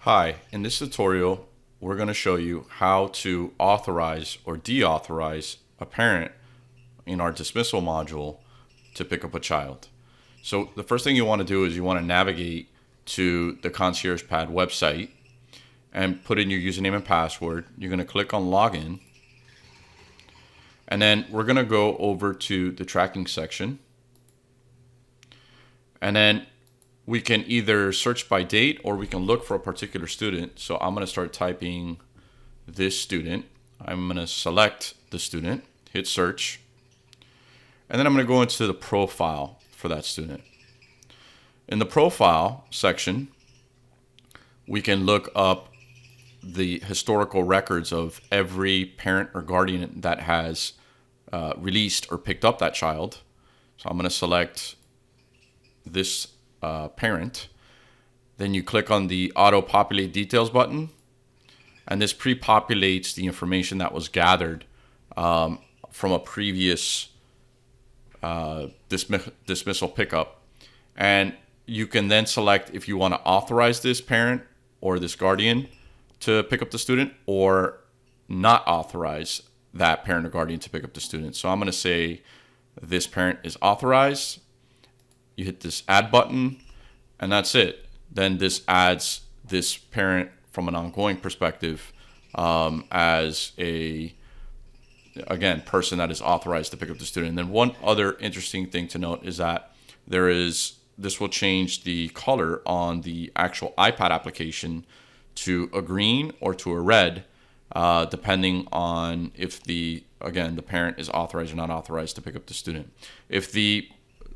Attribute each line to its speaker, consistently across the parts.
Speaker 1: Hi, in this tutorial, we're going to show you how to authorize or deauthorize a parent in our dismissal module to pick up a child. So the first thing you want to do is you want to navigate to the CONCIERGEpad website and put in your username and password. You're going to click on login, and then we're going to go over to the tracking section, and then we can either search by date or we can look for a particular student. So I'm going to start typing this student. I'm going to select the student, hit search, and then I'm going to go into the profile for that student. In the profile section, we can look up the historical records of every parent or guardian that has released or picked up that child. So I'm going to select this parent. Then you click on the auto populate details button, and this pre-populates the information that was gathered from a previous dismissal pickup. And you can then select if you want to authorize this parent or this guardian to pick up the student, or not authorize that parent or guardian to pick up the student. So I'm going to say this parent is authorized. You hit this add button, and that's it. Then this adds this parent from an ongoing perspective as a, again, person that is authorized to pick up the student. And then one other interesting thing to note is that this will change the color on the actual iPad application to a green or to a red, depending on if the parent is authorized or not authorized to pick up the student. If the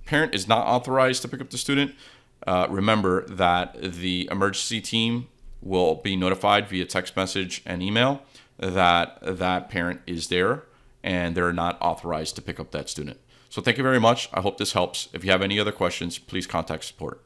Speaker 1: parent is not authorized to pick up the student, remember that the emergency team will be notified via text message and email that that parent is there and they're not authorized to pick up that student. So thank you very much. I hope this helps. If you have any other questions, please contact support.